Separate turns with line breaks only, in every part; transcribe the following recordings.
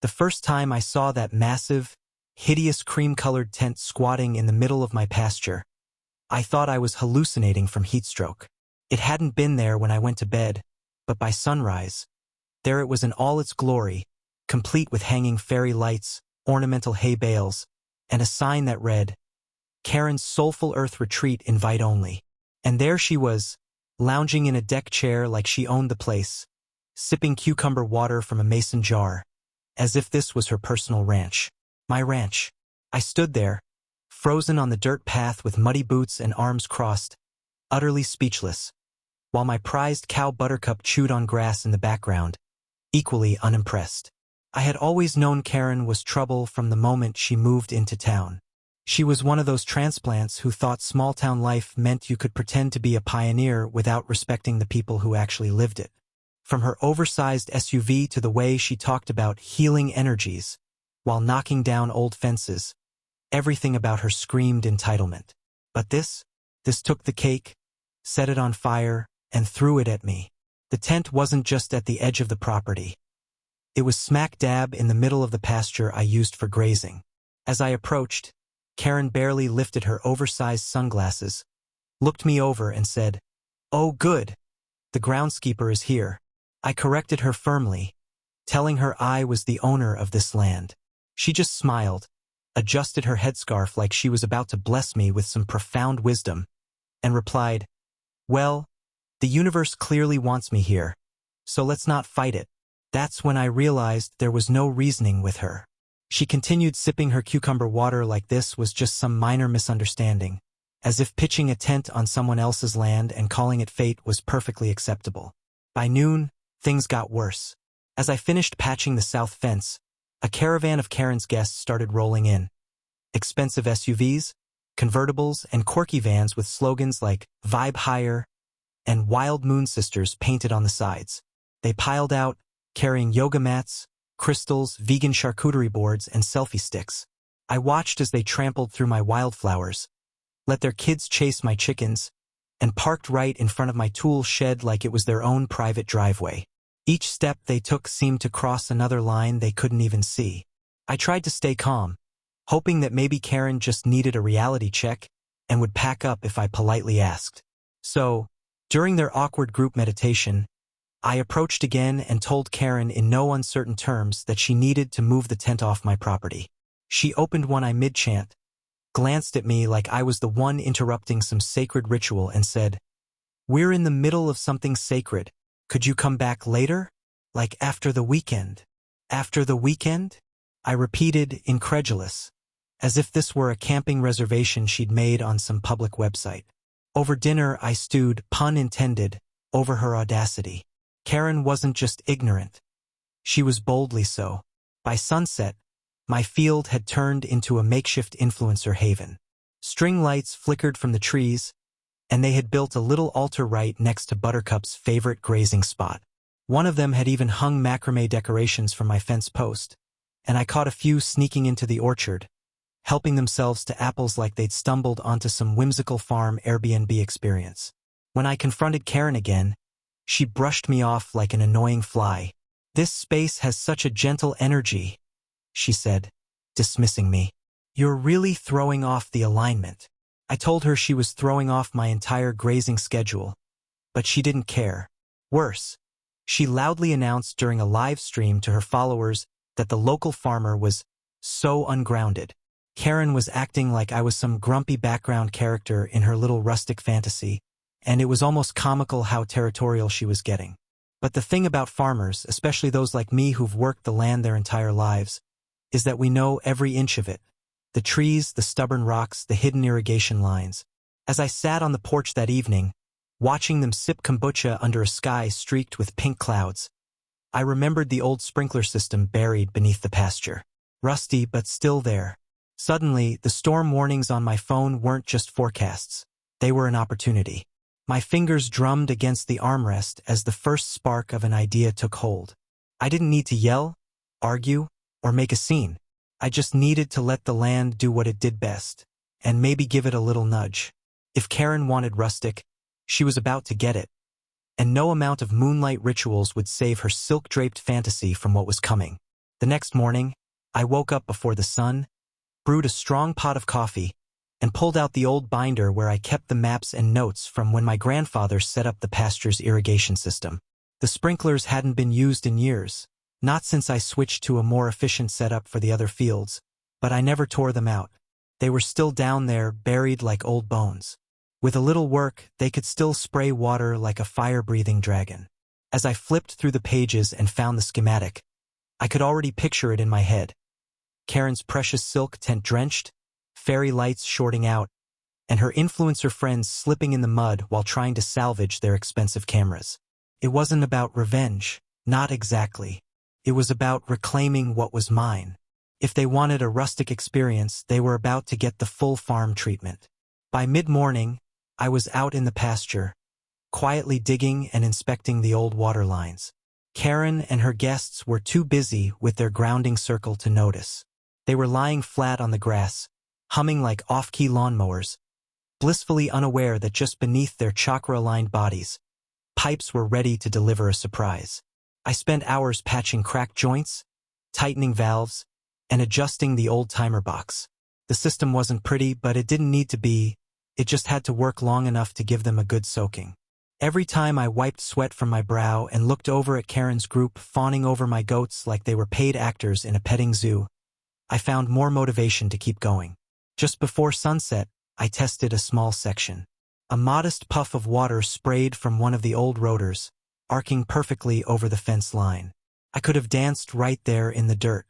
The first time I saw that massive, hideous cream-colored tent squatting in the middle of my pasture, I thought I was hallucinating from heatstroke. It hadn't been there when I went to bed, but by sunrise, there it was in all its glory, complete with hanging fairy lights, ornamental hay bales, and a sign that read, "Karen's Soulful Earth Retreat Invite Only." And there she was, lounging in a deck chair like she owned the place, sipping cucumber water from a mason jar, as if this was her personal ranch. My ranch. I stood there, frozen on the dirt path with muddy boots and arms crossed, utterly speechless, while my prized cow Buttercup chewed on grass in the background, equally unimpressed. I had always known Karen was trouble from the moment she moved into town. She was one of those transplants who thought small-town life meant you could pretend to be a pioneer without respecting the people who actually lived it. From her oversized SUV to the way she talked about healing energies while knocking down old fences, everything about her screamed entitlement. But this took the cake, set it on fire, and threw it at me. The tent wasn't just at the edge of the property. It was smack dab in the middle of the pasture I used for grazing. As I approached, Karen barely lifted her oversized sunglasses, looked me over and said, "Oh good, the groundskeeper is here." I corrected her firmly, telling her I was the owner of this land. She just smiled, adjusted her headscarf like she was about to bless me with some profound wisdom, and replied, "Well, the universe clearly wants me here, so let's not fight it." That's when I realized there was no reasoning with her. She continued sipping her cucumber water like this was just some minor misunderstanding, as if pitching a tent on someone else's land and calling it fate was perfectly acceptable. By noon, things got worse. As I finished patching the south fence, a caravan of Karen's guests started rolling in. Expensive SUVs, convertibles, and quirky vans with slogans like "Vibe Higher" and "Wild Moon Sisters" painted on the sides. They piled out, carrying yoga mats, crystals, vegan charcuterie boards, and selfie sticks. I watched as they trampled through my wildflowers, let their kids chase my chickens, and parked right in front of my tool shed like it was their own private driveway. Each step they took seemed to cross another line they couldn't even see. I tried to stay calm, hoping that maybe Karen just needed a reality check and would pack up if I politely asked. So, during their awkward group meditation, I approached again and told Karen in no uncertain terms that she needed to move the tent off my property. She opened one eye mid-chant, glanced at me like I was the one interrupting some sacred ritual and said, "We're in the middle of something sacred. Could you come back later? Like after the weekend?" "After the weekend?" I repeated, incredulous, as if this were a camping reservation she'd made on some public website. Over dinner, I stewed, pun intended, over her audacity. Karen wasn't just ignorant. She was boldly so. By sunset, my field had turned into a makeshift influencer haven. String lights flickered from the trees, and they had built a little altar right next to Buttercup's favorite grazing spot. One of them had even hung macrame decorations from my fence post, and I caught a few sneaking into the orchard, helping themselves to apples like they'd stumbled onto some whimsical farm Airbnb experience. When I confronted Karen again, she brushed me off like an annoying fly. "This space has such a gentle energy," she said, dismissing me. "You're really throwing off the alignment." I told her she was throwing off my entire grazing schedule, but she didn't care. Worse, she loudly announced during a live stream to her followers that the local farmer was so ungrounded. Karen was acting like I was some grumpy background character in her little rustic fantasy, and it was almost comical how territorial she was getting. But the thing about farmers, especially those like me who've worked the land their entire lives, is that we know every inch of it. The trees, the stubborn rocks, the hidden irrigation lines. As I sat on the porch that evening, watching them sip kombucha under a sky streaked with pink clouds, I remembered the old sprinkler system buried beneath the pasture. Rusty, but still there. Suddenly, the storm warnings on my phone weren't just forecasts. They were an opportunity. My fingers drummed against the armrest as the first spark of an idea took hold. I didn't need to yell, argue, or make a scene. I just needed to let the land do what it did best, and maybe give it a little nudge. If Karen wanted rustic, she was about to get it, and no amount of moonlight rituals would save her silk-draped fantasy from what was coming. The next morning, I woke up before the sun, brewed a strong pot of coffee, and pulled out the old binder where I kept the maps and notes from when my grandfather set up the Pasture's irrigation system. The sprinklers hadn't been used in years, not since I switched to a more efficient setup for the other fields, but I never tore them out. They were still down there, buried like old bones. With a little work, they could still spray water like a fire-breathing dragon. As I flipped through the pages and found the schematic, I could already picture it in my head. Karen's precious silk tent drenched, fairy lights shorting out, and her influencer friends slipping in the mud while trying to salvage their expensive cameras. It wasn't about revenge, not exactly. It was about reclaiming what was mine. If they wanted a rustic experience, they were about to get the full farm treatment. By mid-morning, I was out in the pasture, quietly digging and inspecting the old water lines. Karen and her guests were too busy with their grounding circle to notice. They were lying flat on the grass, humming like off-key lawnmowers, blissfully unaware that just beneath their chakra-aligned bodies, pipes were ready to deliver a surprise. I spent hours patching cracked joints, tightening valves, and adjusting the old timer box. The system wasn't pretty, but it didn't need to be. It just had to work long enough to give them a good soaking. Every time I wiped sweat from my brow and looked over at Karen's group fawning over my goats like they were paid actors in a petting zoo, I found more motivation to keep going. Just before sunset, I tested a small section. A modest puff of water sprayed from one of the old rotors, arcing perfectly over the fence line. I could have danced right there in the dirt.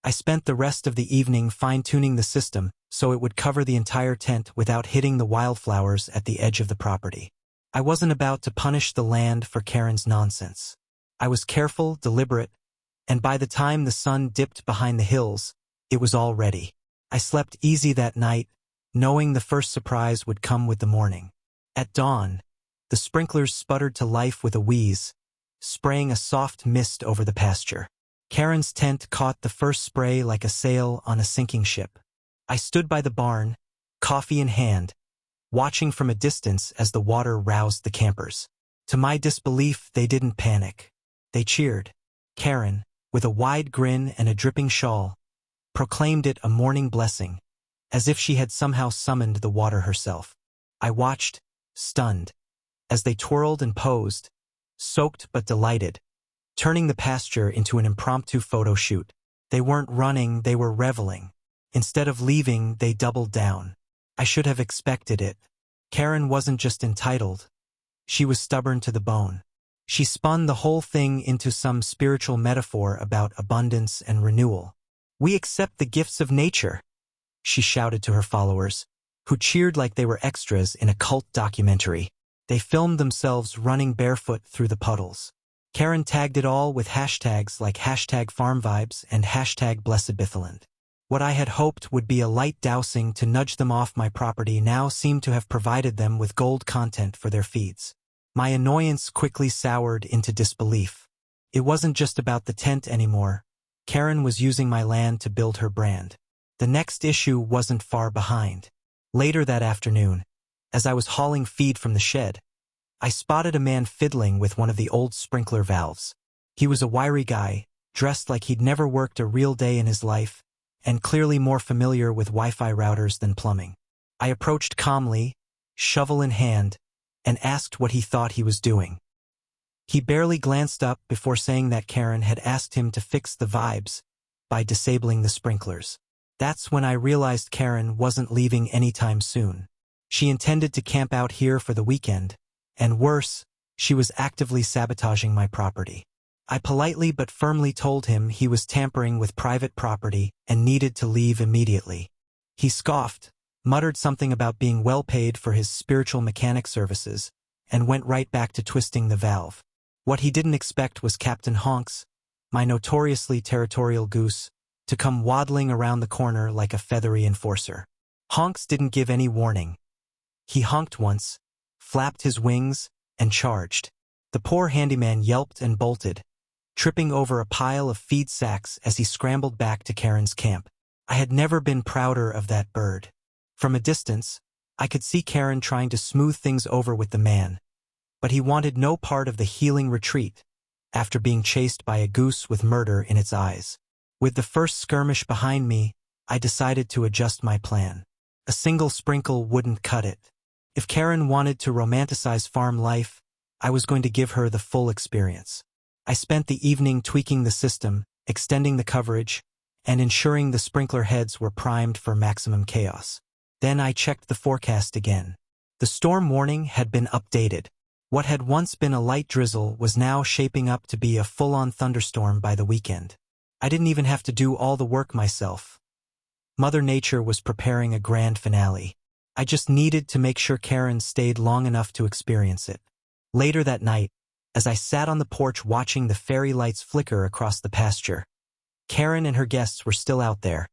I spent the rest of the evening fine-tuning the system so it would cover the entire tent without hitting the wildflowers at the edge of the property. I wasn't about to punish the land for Karen's nonsense. I was careful, deliberate, and by the time the sun dipped behind the hills, it was all ready. I slept easy that night, knowing the first surprise would come with the morning. At dawn, the sprinklers sputtered to life with a wheeze, spraying a soft mist over the pasture. Karen's tent caught the first spray like a sail on a sinking ship. I stood by the barn, coffee in hand, watching from a distance as the water roused the campers. To my disbelief, they didn't panic. They cheered. Karen, with a wide grin and a dripping shawl, proclaimed it a morning blessing, as if she had somehow summoned the water herself. I watched, stunned, as they twirled and posed, soaked but delighted, turning the pasture into an impromptu photo shoot. They weren't running, they were reveling. Instead of leaving, they doubled down. I should have expected it. Karen wasn't just entitled. She was stubborn to the bone. She spun the whole thing into some spiritual metaphor about abundance and renewal. "We accept the gifts of nature," she shouted to her followers, who cheered like they were extras in a cult documentary. They filmed themselves running barefoot through the puddles. Karen tagged it all with hashtags like #FarmVibes and #BlessedBithaland. What I had hoped would be a light dousing to nudge them off my property now seemed to have provided them with gold content for their feeds. My annoyance quickly soured into disbelief. It wasn't just about the tent anymore. Karen was using my land to build her brand. The next issue wasn't far behind. Later that afternoon, as I was hauling feed from the shed, I spotted a man fiddling with one of the old sprinkler valves. He was a wiry guy, dressed like he'd never worked a real day in his life, and clearly more familiar with Wi-Fi routers than plumbing. I approached calmly, shovel in hand, and asked what he thought he was doing. He barely glanced up before saying that Karen had asked him to fix the vibes by disabling the sprinklers. That's when I realized Karen wasn't leaving anytime soon. She intended to camp out here for the weekend, and worse, she was actively sabotaging my property. I politely but firmly told him he was tampering with private property and needed to leave immediately. He scoffed, muttered something about being well paid for his spiritual mechanic services, and went right back to twisting the valve. What he didn't expect was Captain Honks, my notoriously territorial goose, to come waddling around the corner like a feathery enforcer. Honks didn't give any warning. He honked once, flapped his wings, and charged. The poor handyman yelped and bolted, tripping over a pile of feed sacks as he scrambled back to Karen's camp. I had never been prouder of that bird. From a distance, I could see Karen trying to smooth things over with the man, but he wanted no part of the healing retreat after being chased by a goose with murder in its eyes. With the first skirmish behind me, I decided to adjust my plan. A single sprinkle wouldn't cut it. If Karen wanted to romanticize farm life, I was going to give her the full experience. I spent the evening tweaking the system, extending the coverage, and ensuring the sprinkler heads were primed for maximum chaos. Then I checked the forecast again. The storm warning had been updated. What had once been a light drizzle was now shaping up to be a full-on thunderstorm by the weekend. I didn't even have to do all the work myself. Mother Nature was preparing a grand finale. I just needed to make sure Karen stayed long enough to experience it. Later that night, as I sat on the porch watching the fairy lights flicker across the pasture, Karen and her guests were still out there,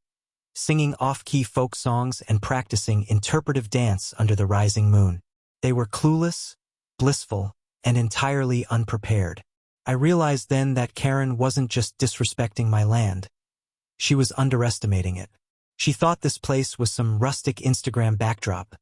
singing off-key folk songs and practicing interpretive dance under the rising moon. They were clueless, blissful, and entirely unprepared. I realized then that Karen wasn't just disrespecting my land. She was underestimating it. She thought this place was some rustic Instagram backdrop,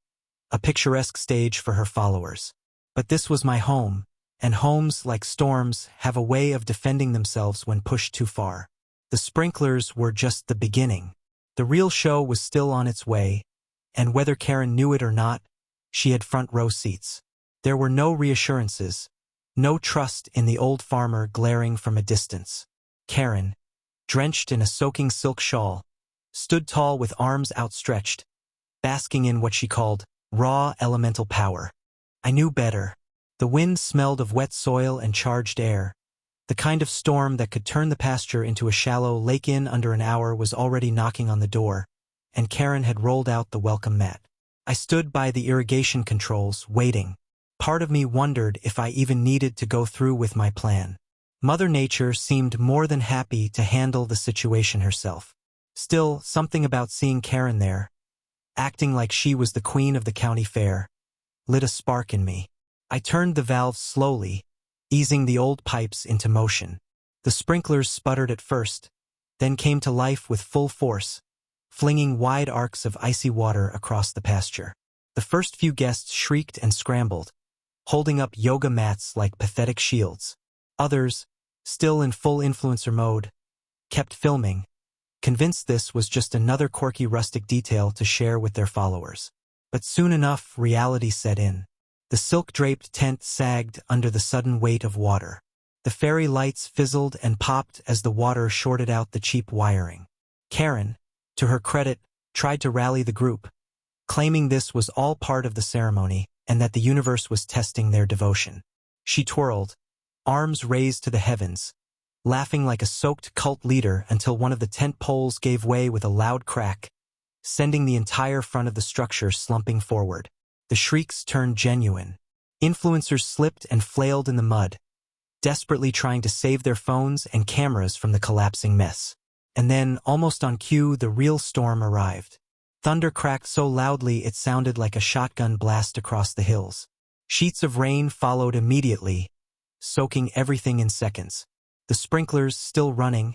a picturesque stage for her followers. But this was my home, and homes, like storms, have a way of defending themselves when pushed too far. The sprinklers were just the beginning. The real show was still on its way, and whether Karen knew it or not, she had front row seats. There were no reassurances, no trust in the old farmer glaring from a distance. Karen, drenched in a soaking silk shawl, stood tall with arms outstretched, basking in what she called raw elemental power. I knew better. The wind smelled of wet soil and charged air. The kind of storm that could turn the pasture into a shallow lake in under an hour was already knocking on the door, and Karen had rolled out the welcome mat. I stood by the irrigation controls, waiting. Part of me wondered if I even needed to go through with my plan. Mother Nature seemed more than happy to handle the situation herself. Still, something about seeing Karen there, acting like she was the queen of the county fair, lit a spark in me. I turned the valves slowly, easing the old pipes into motion. The sprinklers sputtered at first, then came to life with full force, flinging wide arcs of icy water across the pasture. The first few guests shrieked and scrambled, holding up yoga mats like pathetic shields. Others, still in full influencer mode, kept filming, convinced this was just another quirky rustic detail to share with their followers. But soon enough, reality set in. The silk-draped tent sagged under the sudden weight of water. The fairy lights fizzled and popped as the water shorted out the cheap wiring. Karen, to her credit, tried to rally the group, claiming this was all part of the ceremony and that the universe was testing their devotion. She twirled, arms raised to the heavens, laughing like a soaked cult leader until one of the tent poles gave way with a loud crack, sending the entire front of the structure slumping forward. The shrieks turned genuine. Influencers slipped and flailed in the mud, desperately trying to save their phones and cameras from the collapsing mess. And then, almost on cue, the real storm arrived. Thunder cracked so loudly it sounded like a shotgun blast across the hills. Sheets of rain followed immediately, soaking everything in seconds. The sprinklers, still running,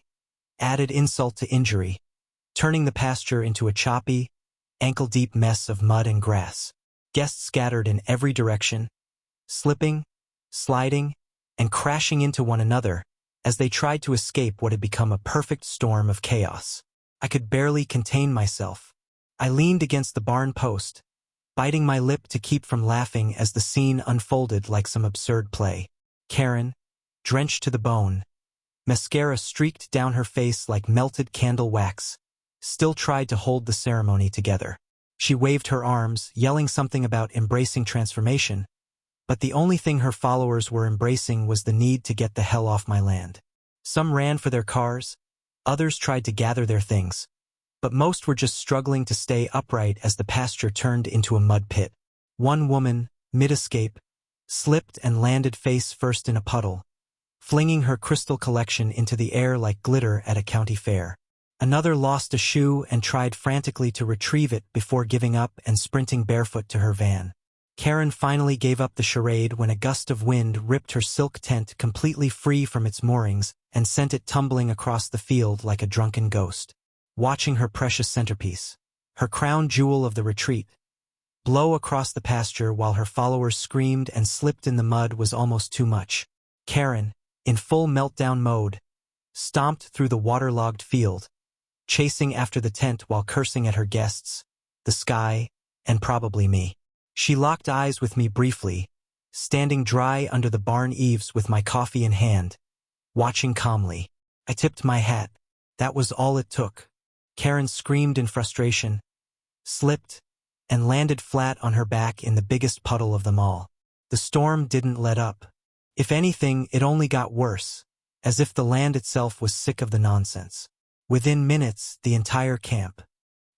added insult to injury, turning the pasture into a choppy, ankle-deep mess of mud and grass. Guests scattered in every direction, slipping, sliding, and crashing into one another as they tried to escape what had become a perfect storm of chaos. I could barely contain myself. I leaned against the barn post, biting my lip to keep from laughing as the scene unfolded like some absurd play. Karen, drenched to the bone, mascara streaked down her face like melted candle wax, still tried to hold the ceremony together. She waved her arms, yelling something about embracing transformation, but the only thing her followers were embracing was the need to get the hell off my land. Some ran for their cars, others tried to gather their things, but most were just struggling to stay upright as the pasture turned into a mud pit. One woman, mid-escape, slipped and landed face first in a puddle, flinging her crystal collection into the air like glitter at a county fair. Another lost a shoe and tried frantically to retrieve it before giving up and sprinting barefoot to her van. Karen finally gave up the charade when a gust of wind ripped her silk tent completely free from its moorings and sent it tumbling across the field like a drunken ghost. Watching her precious centerpiece, her crown jewel of the retreat, blow across the pasture while her followers screamed and slipped in the mud was almost too much. Karen, in full meltdown mode, stomped through the waterlogged field, chasing after the tent while cursing at her guests, the sky, and probably me. She locked eyes with me briefly, standing dry under the barn eaves with my coffee in hand, watching calmly. I tipped my hat. That was all it took. Karen screamed in frustration, slipped, and landed flat on her back in the biggest puddle of them all. The storm didn't let up. If anything, it only got worse, as if the land itself was sick of the nonsense. Within minutes, the entire camp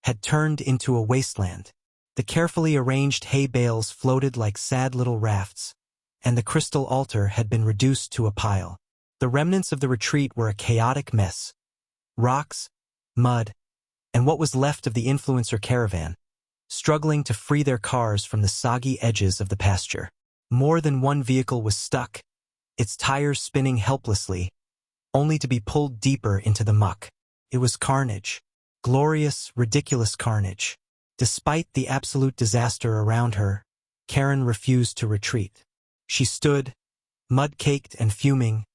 had turned into a wasteland. The carefully arranged hay bales floated like sad little rafts, and the crystal altar had been reduced to a pile. The remnants of the retreat were a chaotic mess. Rocks, mud, and what was left of the influencer caravan, struggling to free their cars from the soggy edges of the pasture. More than one vehicle was stuck, its tires spinning helplessly, only to be pulled deeper into the muck. It was carnage. Glorious, ridiculous carnage. Despite the absolute disaster around her, Karen refused to retreat. She stood, mud-caked and fuming,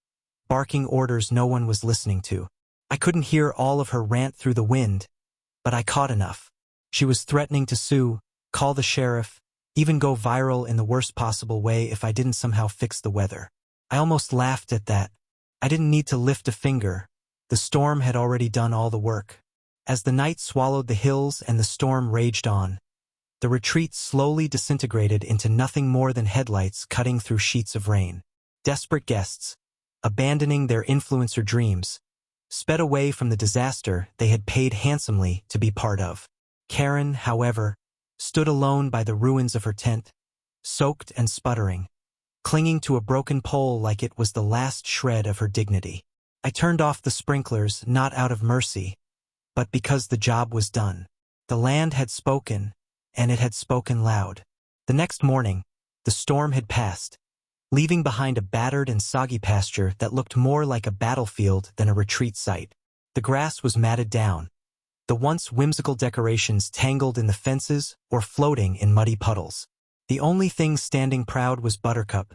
barking orders no one was listening to. I couldn't hear all of her rant through the wind, but I caught enough. She was threatening to sue, call the sheriff, even go viral in the worst possible way if I didn't somehow fix the weather. I almost laughed at that. I didn't need to lift a finger. The storm had already done all the work. As the night swallowed the hills and the storm raged on, the retreat slowly disintegrated into nothing more than headlights cutting through sheets of rain. Desperate guests, abandoning their influencer dreams, sped away from the disaster they had paid handsomely to be part of. Karen, however, stood alone by the ruins of her tent, soaked and sputtering, clinging to a broken pole like it was the last shred of her dignity. I turned off the sprinklers not out of mercy, but because the job was done. The land had spoken, and it had spoken loud. The next morning, the storm had passed, leaving behind a battered and soggy pasture that looked more like a battlefield than a retreat site. The grass was matted down, the once whimsical decorations tangled in the fences or floating in muddy puddles. The only thing standing proud was Buttercup,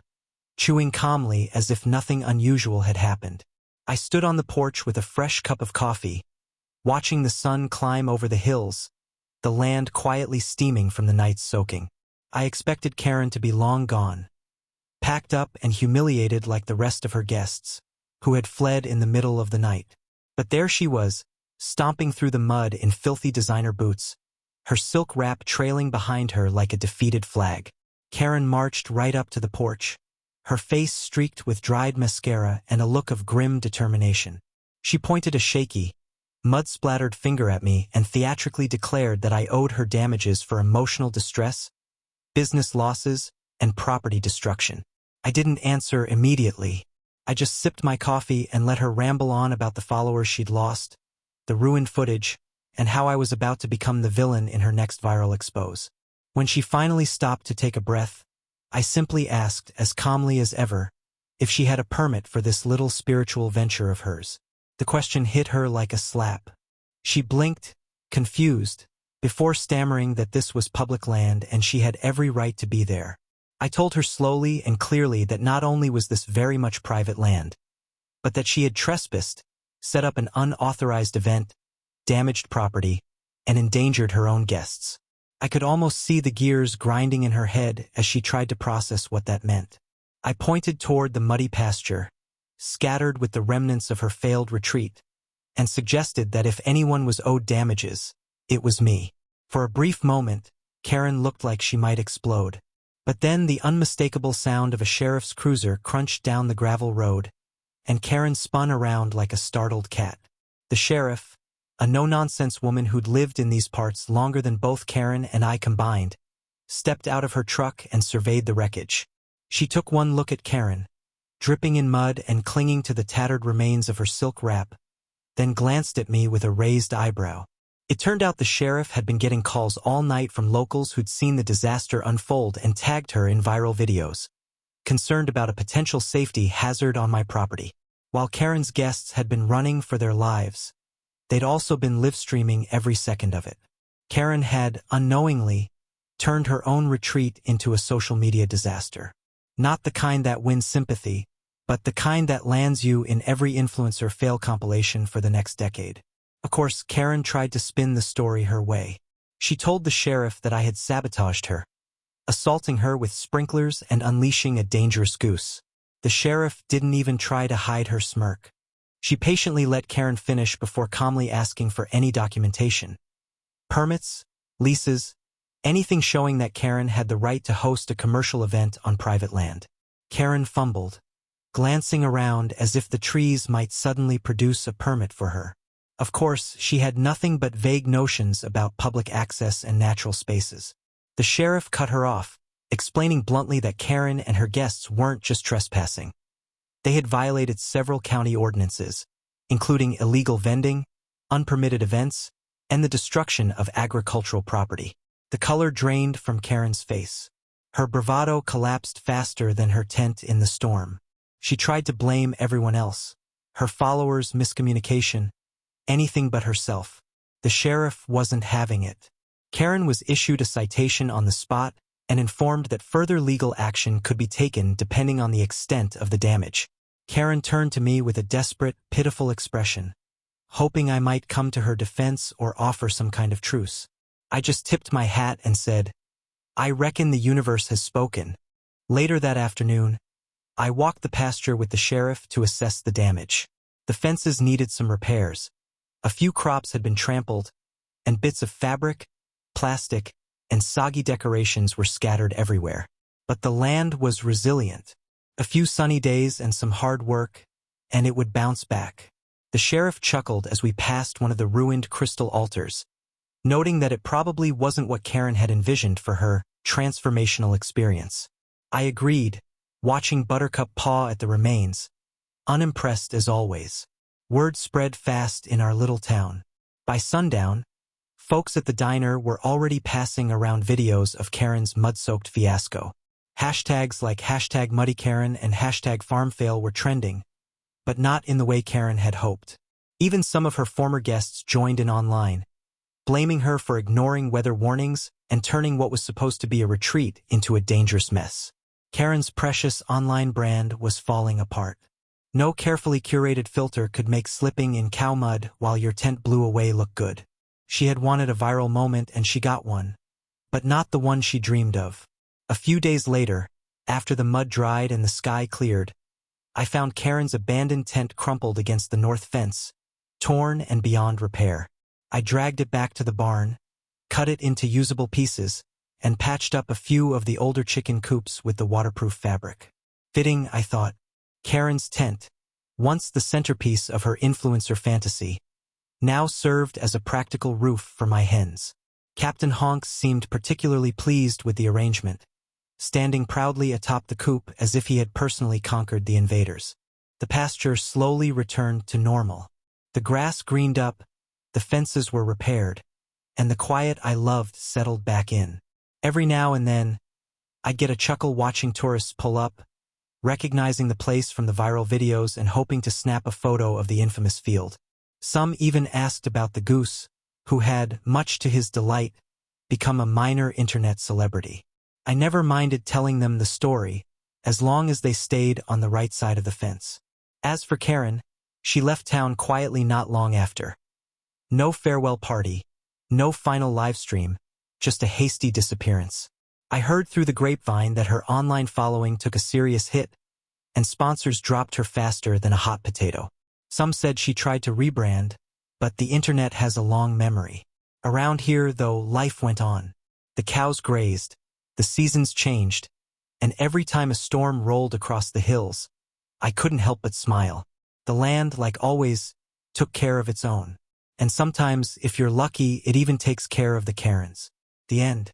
chewing calmly as if nothing unusual had happened. I stood on the porch with a fresh cup of coffee, watching the sun climb over the hills, the land quietly steaming from the night's soaking. I expected Karen to be long gone, packed up and humiliated like the rest of her guests, who had fled in the middle of the night. But there she was, stomping through the mud in filthy designer boots, her silk wrap trailing behind her like a defeated flag. Karen marched right up to the porch, her face streaked with dried mascara and a look of grim determination. She pointed a shaky, mud-splattered finger at me and theatrically declared that I owed her damages for emotional distress, business losses, and property destruction. I didn't answer immediately. I just sipped my coffee and let her ramble on about the followers she'd lost, the ruined footage, and how I was about to become the villain in her next viral expose. When she finally stopped to take a breath, I simply asked, as calmly as ever, if she had a permit for this little spiritual venture of hers. The question hit her like a slap. She blinked, confused, before stammering that this was public land and she had every right to be there. I told her slowly and clearly that not only was this very much private land, but that she had trespassed, set up an unauthorized event, damaged property, and endangered her own guests. I could almost see the gears grinding in her head as she tried to process what that meant. I pointed toward the muddy pasture, scattered with the remnants of her failed retreat, and suggested that if anyone was owed damages, it was me. For a brief moment, Karen looked like she might explode. But then the unmistakable sound of a sheriff's cruiser crunched down the gravel road, and Karen spun around like a startled cat. The sheriff, a no-nonsense woman who'd lived in these parts longer than both Karen and I combined, stepped out of her truck and surveyed the wreckage. She took one look at Karen, dripping in mud and clinging to the tattered remains of her silk wrap, then glanced at me with a raised eyebrow. It turned out the sheriff had been getting calls all night from locals who'd seen the disaster unfold and tagged her in viral videos, concerned about a potential safety hazard on my property. While Karen's guests had been running for their lives, they'd also been live-streaming every second of it. Karen had, unknowingly, turned her own retreat into a social media disaster. Not the kind that wins sympathy, but the kind that lands you in every influencer fail compilation for the next decade. Of course, Karen tried to spin the story her way. She told the sheriff that I had sabotaged her, assaulting her with sprinklers and unleashing a dangerous goose. The sheriff didn't even try to hide her smirk. She patiently let Karen finish before calmly asking for any documentation. Permits, leases, anything showing that Karen had the right to host a commercial event on private land. Karen fumbled, glancing around as if the trees might suddenly produce a permit for her. Of course, she had nothing but vague notions about public access and natural spaces. The sheriff cut her off, explaining bluntly that Karen and her guests weren't just trespassing. They had violated several county ordinances, including illegal vending, unpermitted events, and the destruction of agricultural property. The color drained from Karen's face. Her bravado collapsed faster than her tent in the storm. She tried to blame everyone else, her followers' miscommunication, anything but herself. The sheriff wasn't having it. Karen was issued a citation on the spot and informed that further legal action could be taken depending on the extent of the damage. Karen turned to me with a desperate, pitiful expression, hoping I might come to her defense or offer some kind of truce. I just tipped my hat and said, "I reckon the universe has spoken." Later that afternoon, I walked the pasture with the sheriff to assess the damage. The fences needed some repairs. A few crops had been trampled, and bits of fabric, plastic, and soggy decorations were scattered everywhere. But the land was resilient. A few sunny days and some hard work, and it would bounce back. The sheriff chuckled as we passed one of the ruined crystal altars, noting that it probably wasn't what Karen had envisioned for her transformational experience. I agreed, watching Buttercup paw at the remains, unimpressed as always. Word spread fast in our little town. By sundown, folks at the diner were already passing around videos of Karen's mud-soaked fiasco. Hashtags like #MuddyKaren and #FarmFail were trending, but not in the way Karen had hoped. Even some of her former guests joined in online, blaming her for ignoring weather warnings and turning what was supposed to be a retreat into a dangerous mess. Karen's precious online brand was falling apart. No carefully curated filter could make slipping in cow mud while your tent blew away look good. She had wanted a viral moment and she got one, but not the one she dreamed of. A few days later, after the mud dried and the sky cleared, I found Karen's abandoned tent crumpled against the north fence, torn and beyond repair. I dragged it back to the barn, cut it into usable pieces, and patched up a few of the older chicken coops with the waterproof fabric. Fitting, I thought. Karen's tent, once the centerpiece of her influencer fantasy, now served as a practical roof for my hens. Captain Honks seemed particularly pleased with the arrangement, standing proudly atop the coop as if he had personally conquered the invaders. The pasture slowly returned to normal. The grass greened up, the fences were repaired, and the quiet I loved settled back in. Every now and then, I'd get a chuckle watching tourists pull up, recognizing the place from the viral videos and hoping to snap a photo of the infamous field. Some even asked about the goose, who had, much to his delight, become a minor internet celebrity. I never minded telling them the story, as long as they stayed on the right side of the fence. As for Karen, she left town quietly not long after. No farewell party, no final livestream, just a hasty disappearance. I heard through the grapevine that her online following took a serious hit, and sponsors dropped her faster than a hot potato. Some said she tried to rebrand, but the internet has a long memory. Around here, though, life went on. The cows grazed, the seasons changed, and every time a storm rolled across the hills, I couldn't help but smile. The land, like always, took care of its own. And sometimes, if you're lucky, it even takes care of the Karens. The end.